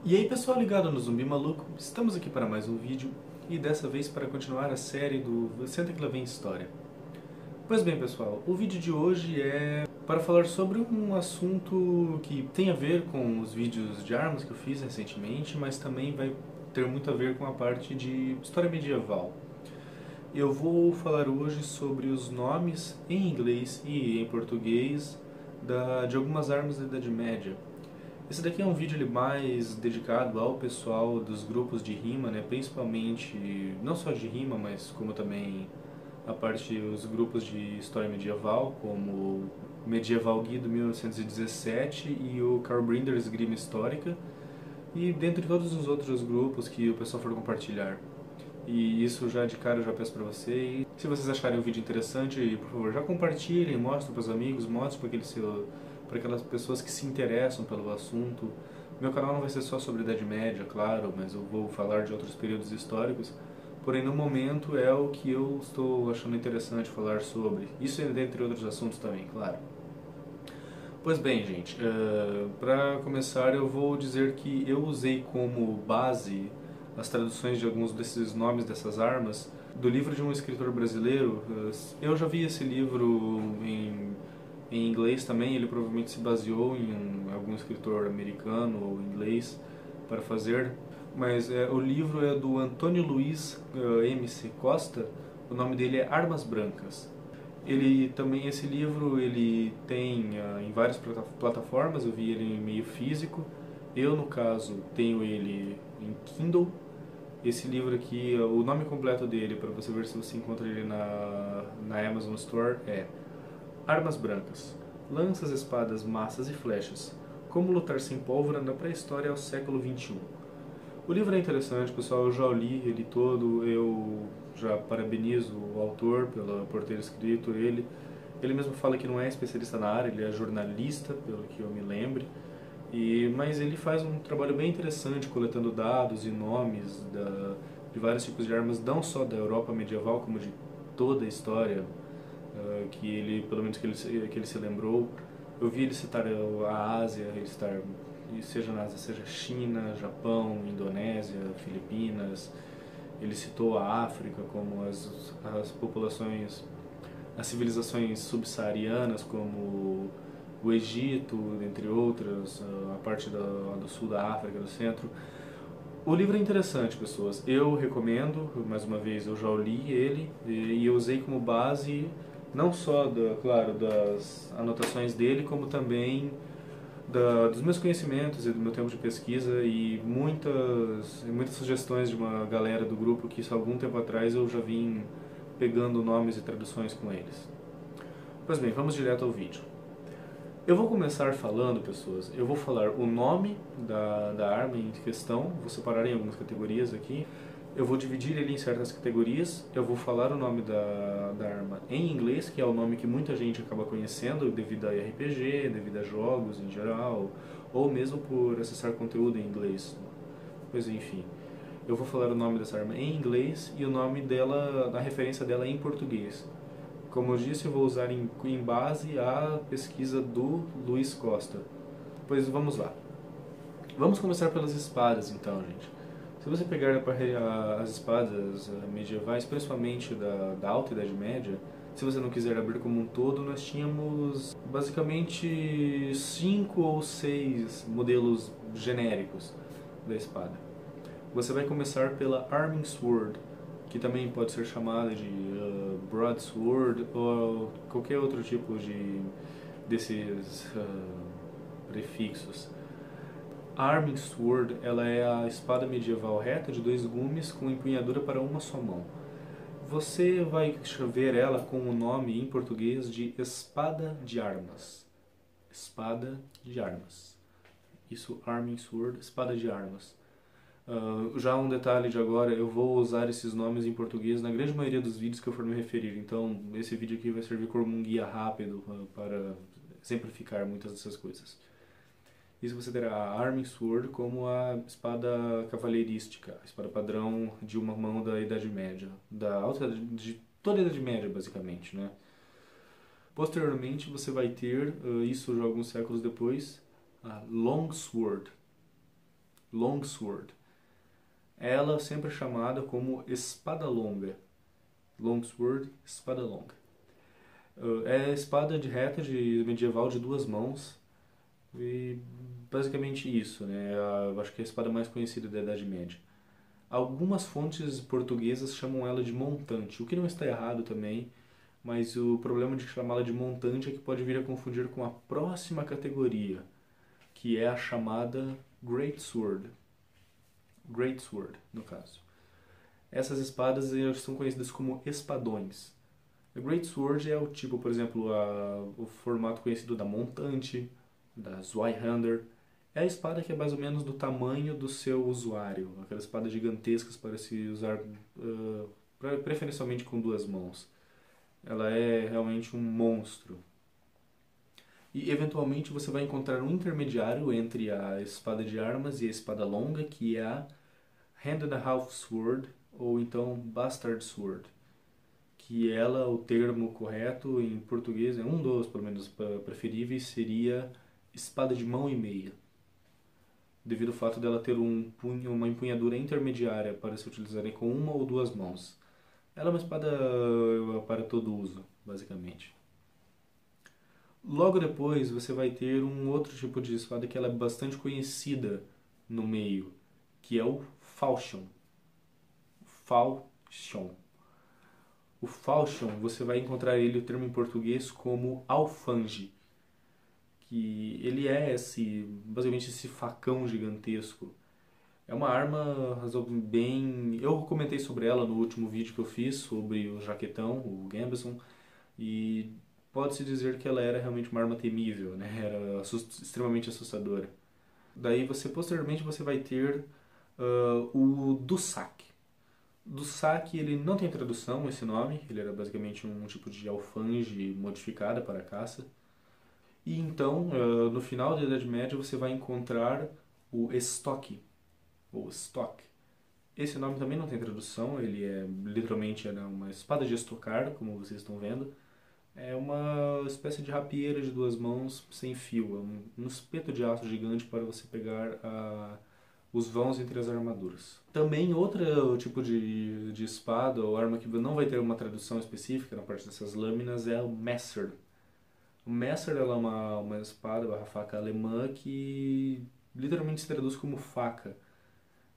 E aí pessoal ligado no Zumbi Maluco, estamos aqui para mais um vídeo e dessa vez para continuar a série do Senta que lá vem história. Pois bem pessoal, o vídeo de hoje é para falar sobre um assunto que tem a ver com os vídeos de armas que eu fiz recentemente, mas também vai ter muito a ver com a parte de história medieval. Eu vou falar hoje sobre os nomes em inglês e em português de algumas armas da Idade Média. Esse daqui é um vídeo mais dedicado ao pessoal dos grupos de rima, né? Principalmente, não só de rima, mas como também a parte dos grupos de história medieval, como o Medieval Guido 1917 e o Carl Esgrima Histórica, e dentre todos os outros grupos que o pessoal for compartilhar. E isso já de cara eu já peço para vocês. Se vocês acharem o vídeo interessante, por favor, já compartilhem, mostrem para os amigos, mostrem para aquelas pessoas que se interessam pelo assunto. Meu canal não vai ser só sobre Idade Média, claro, mas eu vou falar de outros períodos históricos. Porém, no momento é o que eu estou achando interessante falar sobre. Isso dentre outros assuntos também, claro. Pois bem, gente, para começar eu vou dizer que eu usei como base as traduções de alguns desses nomes dessas armas do livro de um escritor brasileiro. Eu já vi esse livro em inglês também, ele provavelmente se baseou em algum escritor americano ou inglês para fazer, mas o livro é do Antônio Luiz M.C. Costa, o nome dele é Armas Brancas. Ele também, esse livro, ele tem em várias plataformas, eu vi ele em meio físico. Eu, no caso, tenho ele em Kindle. Esse livro aqui, o nome completo dele, para você ver se você encontra ele na Amazon Store, é Armas Brancas, Lanças, Espadas, Massas e Flechas. Como lutar sem pólvora na pré-história ao século XXI. O livro é interessante, pessoal, eu já li ele todo, eu já parabenizo o autor por ter escrito ele. Ele mesmo fala que não é especialista na área, ele é jornalista, pelo que eu me lembre. Mas ele faz um trabalho bem interessante, coletando dados e nomes de vários tipos de armas, não só da Europa medieval, como de toda a história que ele, pelo menos que ele se lembrou. Eu vi ele citar a Ásia, ele citar, seja na Ásia, seja China, Japão, Indonésia, Filipinas. Ele citou a África como as populações, as civilizações subsaarianas como o Egito, entre outras, a parte do sul da África, do centro. O livro é interessante, pessoas. Eu recomendo, mais uma vez, eu já li ele e eu usei como base não só, claro, das anotações dele, como também dos meus conhecimentos e do meu tempo de pesquisa e muitas sugestões de uma galera do grupo que isso há algum tempo atrás eu já vim pegando nomes e traduções com eles. Pois bem, vamos direto ao vídeo. Eu vou começar falando, pessoas, eu vou falar o nome da arma em questão, vou separar em algumas categorias aqui, eu vou dividir ele em certas categorias, eu vou falar o nome da arma em inglês, que é o nome que muita gente acaba conhecendo devido a RPG, devido a jogos em geral, ou mesmo por acessar conteúdo em inglês. Pois enfim, eu vou falar o nome dessa arma em inglês e o nome dela, a referência dela em português. Como eu disse, eu vou usar em base à pesquisa do Luiz Costa. Pois vamos lá. Vamos começar pelas espadas então, gente. Se você pegar as espadas medievais, principalmente da Alta Idade Média, se você não quiser abrir como um todo, nós tínhamos basicamente 5 ou 6 modelos genéricos da espada. Você vai começar pela Arming Sword, que também pode ser chamada de Broadsword ou qualquer outro tipo desses prefixos. A Arming Sword, ela é a espada medieval reta de 2 gumes com empunhadura para uma só mão. Você vai ver ela com o nome em português de Espada de Armas. Espada de Armas. Isso, Arming Sword, Espada de Armas. Já um detalhe de agora, eu vou usar esses nomes em português na grande maioria dos vídeos que eu for me referir. Então, esse vídeo aqui vai servir como um guia rápido para exemplificar muitas dessas coisas. Isso você terá a Arming Sword como a espada cavaleirística, a espada padrão de uma mão da Idade Média, de toda a Idade Média basicamente, né? Posteriormente você vai ter, isso já alguns séculos depois, a Longsword. longsword. Ela sempre é chamada como espada longa. Longsword, espada longa. É espada de reta de medieval de duas mãos. E basicamente isso, né? Eu acho que é a espada mais conhecida da Idade Média. Algumas fontes portuguesas chamam ela de montante, o que não está errado também, mas o problema de chamá-la de montante é que pode vir a confundir com a próxima categoria, que é a chamada Great Sword. Great Sword, no caso. Essas espadas são conhecidas como espadões. A Great Sword é o tipo, por exemplo, o formato conhecido da montante, da Zweihander. É a espada que é mais ou menos do tamanho do seu usuário, aquelas espadas gigantescas para se usar preferencialmente com duas mãos. Ela é realmente um monstro. E eventualmente você vai encontrar um intermediário entre a espada de armas e a espada longa, que é a Hand and a Half Sword, ou então Bastard Sword. Que ela, o termo correto em português, um dos pelo menos preferíveis, seria espada de mão e meia, devido ao fato dela ter uma empunhadura intermediária para se utilizarem com uma ou duas mãos. Ela é uma espada para todo uso, basicamente. Logo depois você vai ter um outro tipo de espada que ela é bastante conhecida no meio, que é o falchion. Falchion. O falchion, você vai encontrar ele, o termo em português, como alfange, que ele é basicamente esse facão gigantesco. É uma arma bem... Eu comentei sobre ela no último vídeo que eu fiz sobre o jaquetão, o Gambesson, e pode-se dizer que ela era realmente uma arma temível, né? Era extremamente assustadora. Daí posteriormente você vai ter o Dussac. Dussac, ele não tem tradução, esse nome, ele era basicamente um tipo de alfange modificada para a caça. E então, no final da Idade Média, você vai encontrar o estoque, ou stock. Esse nome também não tem tradução, ele é literalmente uma espada de estocar, como vocês estão vendo. É uma espécie de rapieira de duas mãos sem fio, um espeto de aço gigante para você pegar os vãos entre as armaduras. Também outro tipo de espada ou arma que não vai ter uma tradução específica na parte dessas lâminas é o Messer. O Messer ela é uma espada barra faca alemã que literalmente se traduz como faca.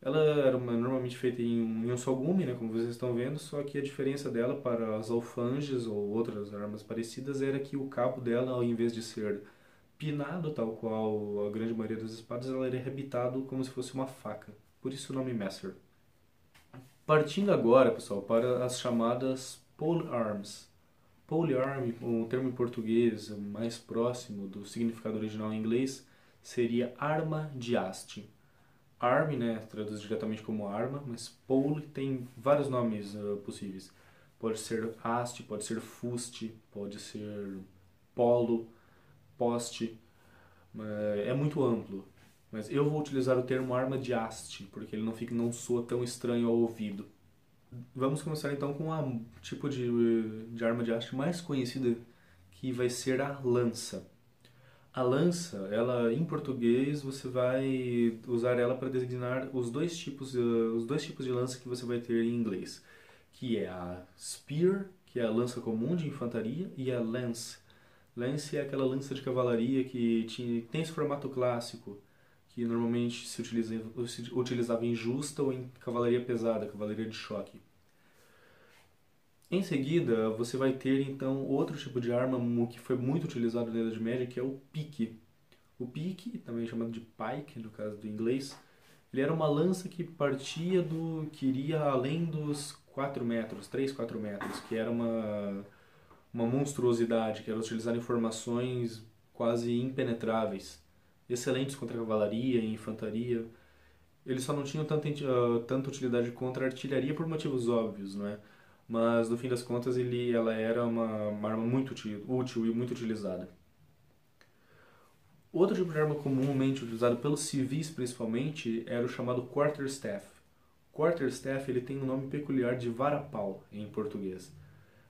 Ela era normalmente feita em um só gume, né, como vocês estão vendo, só que a diferença dela para as alfanges ou outras armas parecidas era que o cabo dela, ao invés de ser pinado, tal qual a grande maioria das espadas, ela era arrebitado como se fosse uma faca. Por isso o nome Messer. Partindo agora, pessoal, para as chamadas polearms. Polearm, o termo em português mais próximo do significado original em inglês, seria arma de haste. Arm, né, traduz diretamente como arma, mas pole tem vários nomes possíveis. Pode ser haste, pode ser fuste, pode ser polo, poste, é muito amplo. Mas eu vou utilizar o termo arma de haste, porque ele não soa tão estranho ao ouvido. Vamos começar então com o tipo de arma de haste mais conhecida, que vai ser a lança. A lança, ela em português você vai usar ela para designar os dois tipos de lança que você vai ter em inglês, que é a spear, que é a lança comum de infantaria, e a lance. Lance é aquela lança de cavalaria que tem esse formato clássico, que normalmente se utilizava em justa ou em cavalaria pesada, cavalaria de choque. Em seguida, você vai ter então outro tipo de arma que foi muito utilizado na Idade Média, que é o pique. O pique, também chamado de pike, no caso do inglês, ele era uma lança que que iria além dos 4 metros, 3, 4 metros, que era uma monstruosidade, que era utilizada em formações quase impenetráveis, excelentes contra a cavalaria e infantaria. Eles só não tinham tanta utilidade contra a artilharia por motivos óbvios, não é? Mas no fim das contas ela era uma arma muito útil e muito utilizada. Outro tipo de arma comumente utilizado pelos civis principalmente era o chamado quarterstaff. Quarterstaff ele tem um nome peculiar de varapau em português.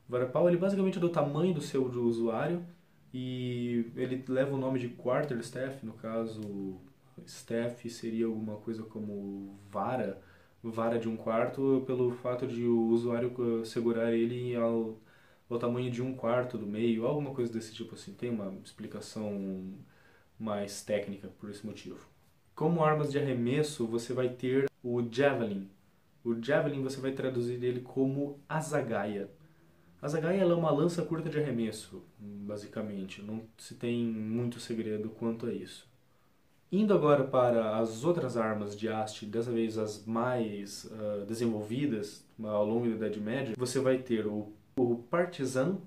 Varapau ele basicamente é do tamanho do seu usuário e ele leva o nome de quarterstaff, no caso Staff seria alguma coisa como vara de 1/4, pelo fato de o usuário segurar ele ao tamanho de 1/4 do meio, alguma coisa desse tipo assim. Tem uma explicação mais técnica por esse motivo. Como armas de arremesso, você vai ter o Javelin. O Javelin você vai traduzir ele como azagaia. A zagaia ela é uma lança curta de arremesso, basicamente. Não se tem muito segredo quanto a isso. Indo agora para as outras armas de haste, dessa vez as mais desenvolvidas ao longo da Idade Média, você vai ter o Partisan.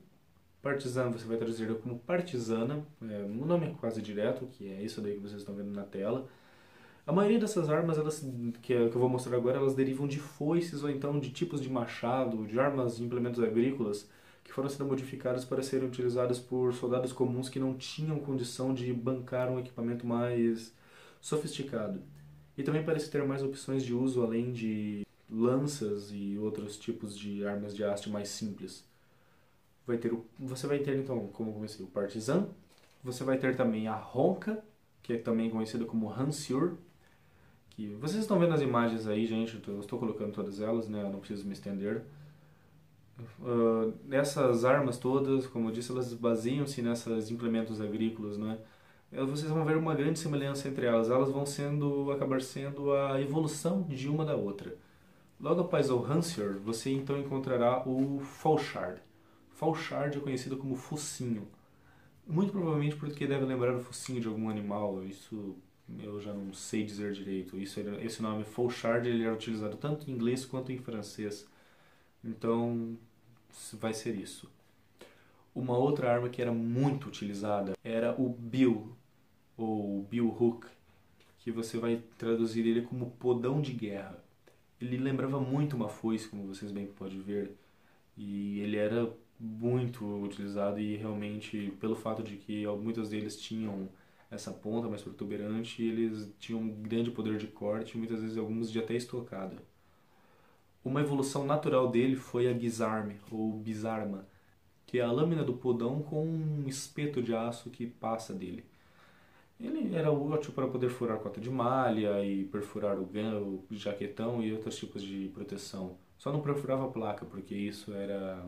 Partisan você vai traduzir como partisana, o nome é quase direto, que é isso daí que vocês estão vendo na tela. A maioria dessas armas que eu vou mostrar agora, elas derivam de foices ou então de tipos de machado, de armas e implementos agrícolas que foram sendo modificados para serem utilizados por soldados comuns que não tinham condição de bancar um equipamento mais sofisticado. E também parece ter mais opções de uso além de lanças e outros tipos de armas de haste mais simples. Você vai ter então, como eu comecei, o Partisan. Você vai ter também a Honka, que é também conhecida como Hansur. Que vocês estão vendo as imagens aí, gente, eu estou colocando todas elas, né? Eu não preciso me estender. Essas armas todas, como eu disse, elas baseiam-se nesses implementos agrícolas, né? Vocês vão ver uma grande semelhança entre elas. Elas vão acabar sendo a evolução de uma da outra. Logo após o Hansur, você então encontrará o Fauchard. Fauchard é conhecido como focinho. Muito provavelmente porque deve lembrar o focinho de algum animal. Isso eu já não sei dizer direito. Esse nome Fauchard ele era utilizado tanto em inglês quanto em francês. Então vai ser isso. Uma outra arma que era muito utilizada era o bill, ou billhook, que você vai traduzir ele como podão de guerra. Ele lembrava muito uma foice, como vocês bem podem ver, e ele era muito utilizado e realmente, pelo fato de que muitos deles tinham essa ponta mais protuberante, eles tinham um grande poder de corte e muitas vezes alguns de até estocada. Uma evolução natural dele foi a guisarme, ou bisarma, que é a lâmina do podão com um espeto de aço que passa dele. Ele era útil para poder furar cota de malha e perfurar o jaquetão e outros tipos de proteção. Só não perfurava a placa, porque isso era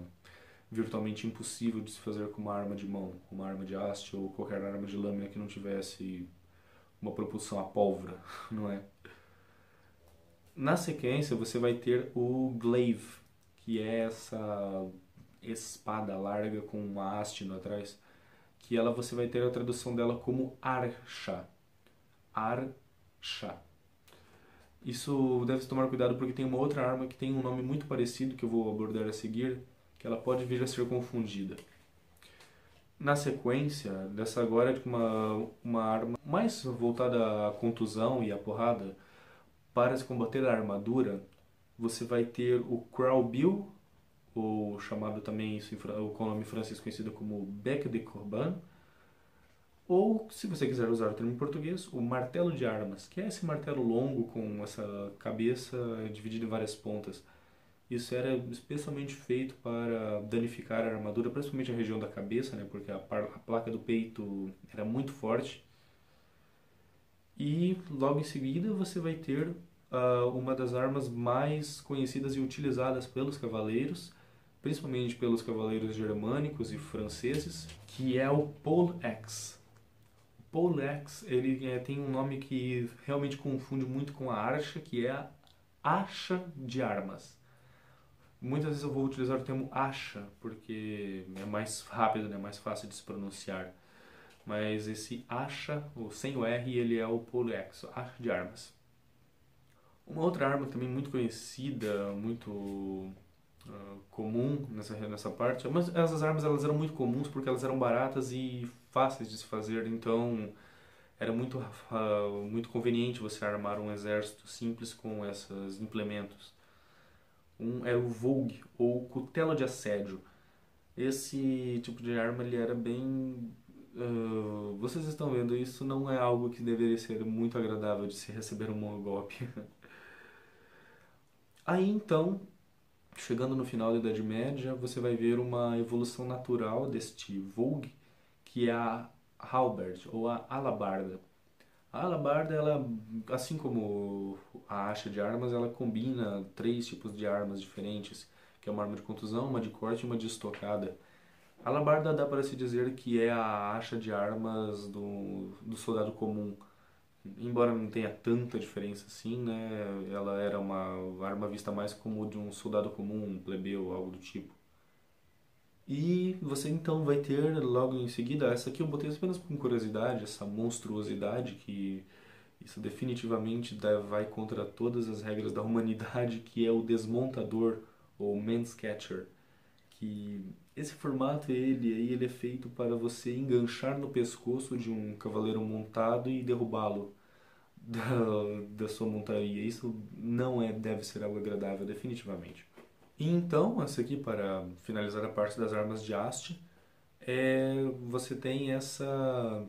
virtualmente impossível de se fazer com uma arma de mão, uma arma de haste ou qualquer arma de lâmina que não tivesse uma propulsão a pólvora, não é? Na sequência você vai ter o glaive, que é essa espada larga com uma haste no atrás, que você vai ter a tradução dela como archa. Archa. Isso deve se tomar cuidado porque tem uma outra arma que tem um nome muito parecido que eu vou abordar a seguir, que ela pode vir a ser confundida. Na sequência, dessa agora é uma arma mais voltada à contusão e à porrada, para se combater a armadura, você vai ter o Crowbill, ou chamado também com o nome francês conhecido como bec de corbin, ou, se você quiser usar o termo em português, o martelo de armas, que é esse martelo longo com essa cabeça dividida em várias pontas. Isso era especialmente feito para danificar a armadura, principalmente a região da cabeça, né, porque a placa do peito era muito forte. E logo em seguida você vai ter uma das armas mais conhecidas e utilizadas pelos cavaleiros, principalmente pelos cavaleiros germânicos e franceses, que é o pole-axe. O pole-axe ele tem um nome que realmente confunde muito com a archa, que é a acha de armas. Muitas vezes eu vou utilizar o termo acha, porque é mais rápido, né, mais fácil de se pronunciar. Mas esse acha, sem o R, ele é o pole-axe, acha de armas. Uma outra arma também muito conhecida, muito comum nessa parte, mas essas armas elas eram muito comuns porque elas eram baratas e fáceis de se fazer, então era muito conveniente você armar um exército simples com esses implementos. Um era o Vogue, ou cutelo de assédio. Esse tipo de arma ele era bem... vocês estão vendo, isso não é algo que deveria ser muito agradável de se receber um golpe. Aí então, chegando no final da Idade Média, você vai ver uma evolução natural deste Vogue, que é a halberd, ou a alabarda. A alabarda, ela, assim como a acha de armas, ela combina três tipos de armas diferentes, que é uma arma de contusão, uma de corte e uma de estocada. A alabarda dá para se dizer que é a acha de armas do soldado comum. Embora não tenha tanta diferença assim, né? Ela era uma arma vista mais como de um soldado comum, um plebeu, algo do tipo. E você então vai ter logo em seguida, essa aqui eu botei apenas com curiosidade, essa monstruosidade que isso definitivamente vai contra todas as regras da humanidade, que é o desmontador ou manscatcher, que esse formato ele é feito para você enganchar no pescoço de um cavaleiro montado e derrubá-lo da sua montaria. Isso não deve ser algo agradável, definitivamente. E então, essa aqui, para finalizar a parte das armas de haste, você tem essa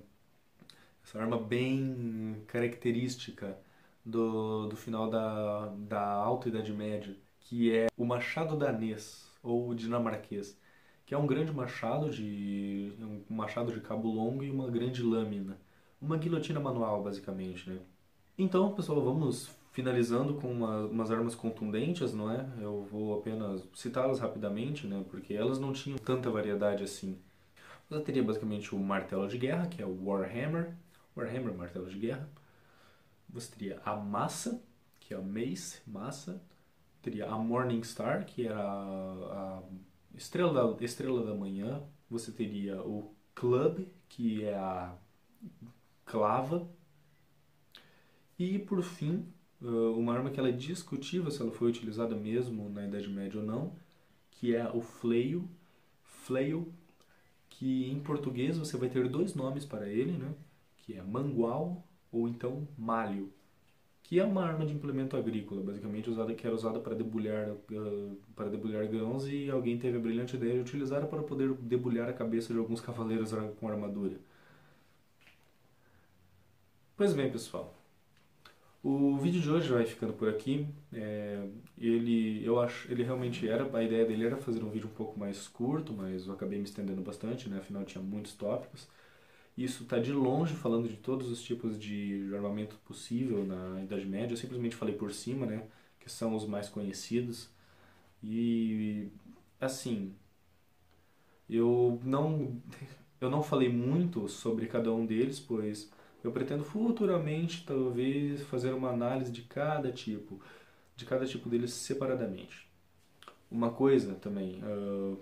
arma bem característica do final da Alta Idade Média, que é o machado danês, ou dinamarquês, que é um grande um machado de cabo longo e uma grande lâmina. Uma guilhotina manual, basicamente, né? Então, pessoal, vamos finalizando com umas armas contundentes, não é? Eu vou apenas citá-las rapidamente, né? Porque elas não tinham tanta variedade assim. Você teria basicamente o martelo de guerra, que é o Warhammer, martelo de guerra. Você teria a massa, que é a mace, massa. Teria a Morning Star, que é a estrela da manhã. Você teria o club, que é a clava. E por fim, uma arma que ela é discutível se ela foi utilizada mesmo na Idade Média ou não, que é o flail, que em português você vai ter dois nomes para ele, né? Que é mangual ou então malho, que é uma arma de implemento agrícola, basicamente que era usada para debulhar grãos, e alguém teve a brilhante ideia de utilizar para poder debulhar a cabeça de alguns cavaleiros com armadura. Pois bem, pessoal. O vídeo de hoje vai ficando por aqui. Eu acho, ele realmente a ideia dele era fazer um vídeo um pouco mais curto, mas eu acabei me estendendo bastante, né? Afinal tinha muitos tópicos. Isso está de longe falando de todos os tipos de armamento possível na Idade Média. Eu simplesmente falei por cima, né? Que são os mais conhecidos. E assim, eu não eu não falei muito sobre cada um deles, pois eu pretendo futuramente, talvez, fazer uma análise de cada tipo deles separadamente. Uma coisa também,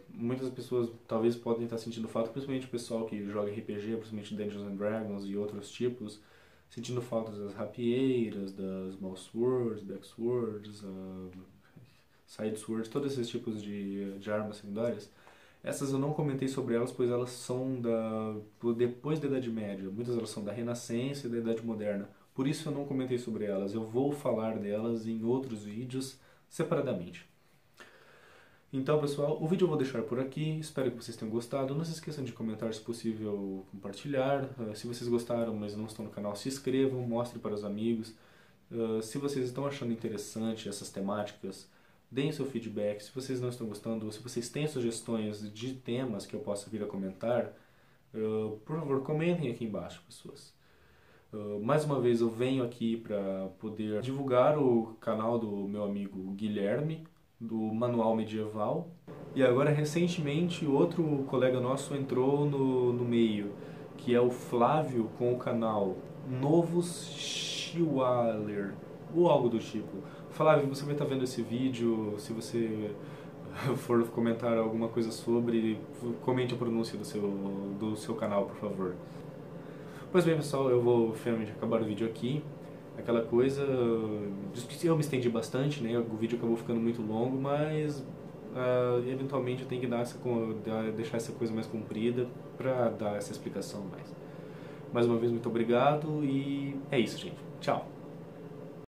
muitas pessoas talvez podem estar sentindo falta, principalmente o pessoal que joga RPG, principalmente Dungeons and Dragons e outros tipos, sentindo falta das rapieiras, das small swords, backswords, side swords, todos esses tipos de armas secundárias. Essas eu não comentei sobre elas, pois elas são depois da Idade Média. Muitas delas são da Renascença e da Idade Moderna. Por isso eu não comentei sobre elas. Eu vou falar delas em outros vídeos separadamente. Então, pessoal, o vídeo eu vou deixar por aqui. Espero que vocês tenham gostado. Não se esqueçam de comentar, se possível, compartilhar. Se vocês gostaram, mas não estão no canal, se inscrevam, mostrem para os amigos. Se vocês estão achando interessante essas temáticas, deem seu feedback. Se vocês não estão gostando, ou se vocês têm sugestões de temas que eu possa vir a comentar, por favor, comentem aqui embaixo, pessoas. Mais uma vez eu venho aqui para poder divulgar o canal do meu amigo Guilherme, do Manual Medieval. E agora, recentemente, outro colega nosso entrou no meio, que é o Flávio, com o canal Novos Chiwaler, ou algo do tipo. Flávio, você vai estar vendo esse vídeo, se você for comentar alguma coisa sobre, comente a pronúncia do seu canal, por favor. Pois bem, pessoal, eu vou finalmente acabar o vídeo aqui. Aquela coisa, eu me estendi bastante, né? O vídeo acabou ficando muito longo, mas eventualmente eu tenho que deixar essa coisa mais comprida para dar essa explicação mais. Mais uma vez, muito obrigado e é isso, gente. Tchau!